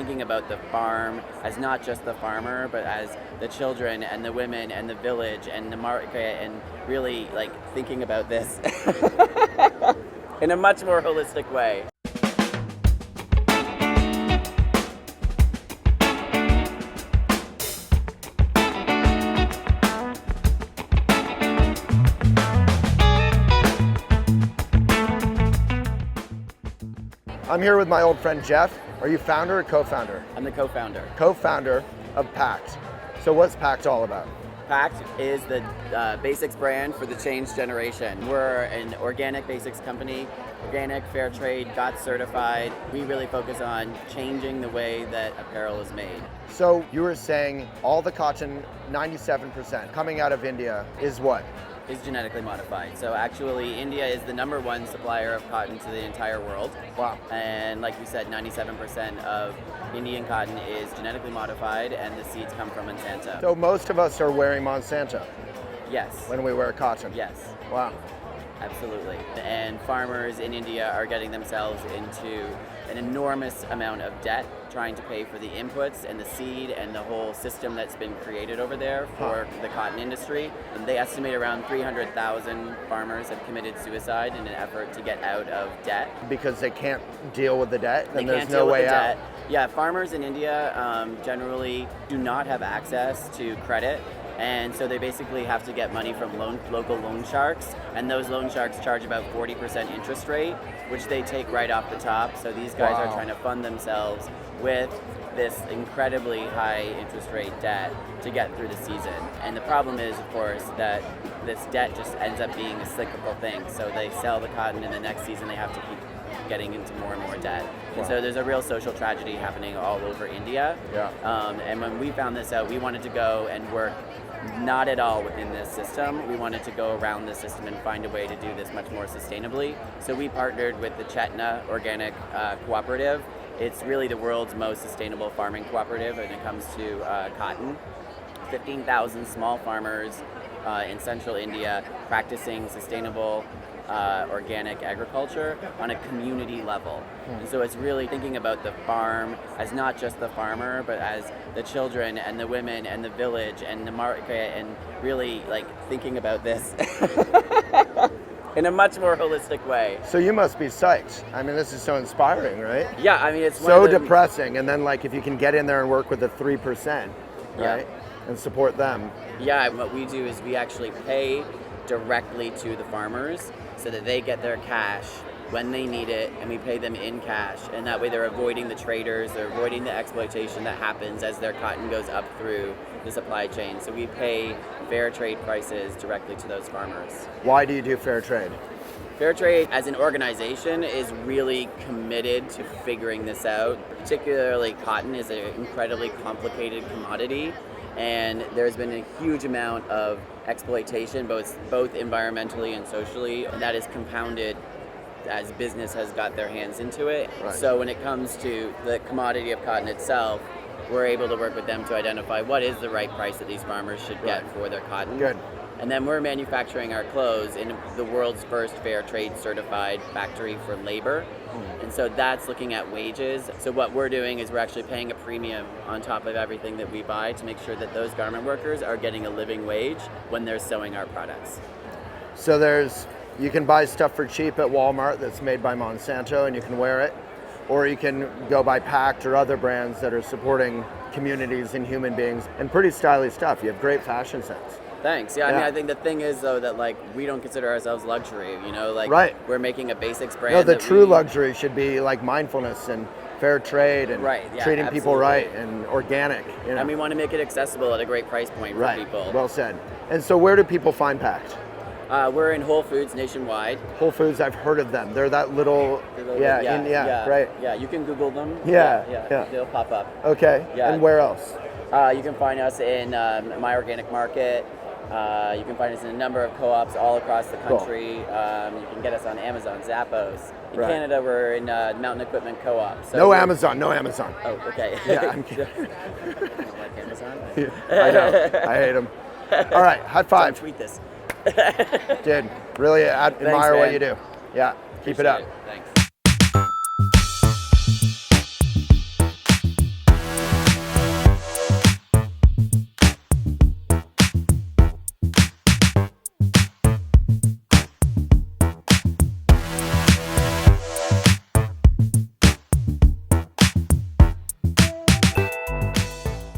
thinking about the farm as not just the farmer, but as the children and the women and the village and the market, and really like thinking about this in a much more holistic way. I'm here with my old friend Jeff. Are you founder or co-founder? I'm the co-founder. Co-founder of PACT. So what's PACT all about? PACT is the basics brand for the change generation. We're an organic basics company, organic, fair trade, got certified. We really focus on changing the way that apparel is made. So you were saying all the cotton, 97% coming out of India is what? Is genetically modified. So actually India is the #1 supplier of cotton to the entire world. Wow. And like you said, 97% of Indian cotton is genetically modified and the seeds come from Monsanto. So most of us are wearing Monsanto Yes. when we wear cotton. Yes. Wow. Absolutely. And farmers in India are getting themselves into an enormous amount of debt trying to pay for the inputs and the seed and the whole system that's been created over there for the cotton industry. And they estimate around 300,000 farmers have committed suicide in an effort to get out of debt. Because they can't deal with the debt, They and there's can't no deal with way the out. debt. Yeah, farmers in India generally do not have access to credit. And so they basically have to get money from local loan sharks, and those loan sharks charge about 40% interest rate, which they take right off the top. So these guys are trying to fund themselves with this incredibly high interest rate debt to get through the season. And the problem is, of course, that this debt just ends up being a cyclical thing. So they sell the cotton, and the next season they have to keep getting into more and more debt. And so there's a real social tragedy happening all over India. Yeah. And when we found this out, we wanted to go and work not at all within this system. We wanted to go around the system and find a way to do this much more sustainably. So we partnered with the Chetna Organic Cooperative. It's really the world's most sustainable farming cooperative when it comes to cotton. 15,000 small farmers in central India practicing sustainable organic agriculture on a community level. And so it's really thinking about the farm as not just the farmer, but as the children and the women and the village and the market, and really like thinking about this in a much more holistic way. So you must be psyched. I mean, this is so inspiring, right? Yeah, I mean, it's So depressing. And then like if you can get in there and work with the 3%, right? And support them. Yeah, what we do is we actually pay directly to the farmers so that they get their cash when they need it, and we pay them in cash. And that way they're avoiding the traders, they're avoiding the exploitation that happens as their cotton goes up through the supply chain. So we pay fair trade prices directly to those farmers. Why do you do fair trade? Fair Trade as an organization is really committed to figuring this out. Particularly cotton is an incredibly complicated commodity, and there's been a huge amount of exploitation, both environmentally and socially, and that is compounded as business has got their hands into it. Right. So when it comes to the commodity of cotton itself, we're able to work with them to identify what is the right price that these farmers should get for their cotton. Good. And then we're manufacturing our clothes in the world's first fair trade certified factory for labor. And so that's looking at wages. So what we're doing is we're actually paying a premium on top of everything that we buy to make sure that those garment workers are getting a living wage when they're sewing our products. So you can buy stuff for cheap at Walmart that's made by Monsanto and you can wear it, or you can go buy PACT or other brands that are supporting communities and human beings, and pretty stylish stuff. You have great fashion sense. Thanks. Yeah, I mean, I think the thing is, though, that, like, we don't consider ourselves luxury, you know? Like, we're making a basics brand. No, the true luxury should be, like, mindfulness and fair trade and treating people right and organic. You know? And we want to make it accessible at a great price point for people. Well said. And so where do people find PACT? We're in Whole Foods nationwide. Whole Foods, I've heard of them. They're that little, great. Yeah, you can Google them. Yeah. They'll pop up. Okay, and where else? You can find us in My Organic Market. You can find us in a number of co-ops all across the country. You can get us on Amazon, Zappos. In Canada, we're in Mountain Equipment Co-op. So no Amazon. Oh, okay. Yeah, I'm kidding. Like Amazon? I know. I hate them. All right, high five. Don't tweet this. Dude, really admire what you do. Yeah, keep it up. Thanks.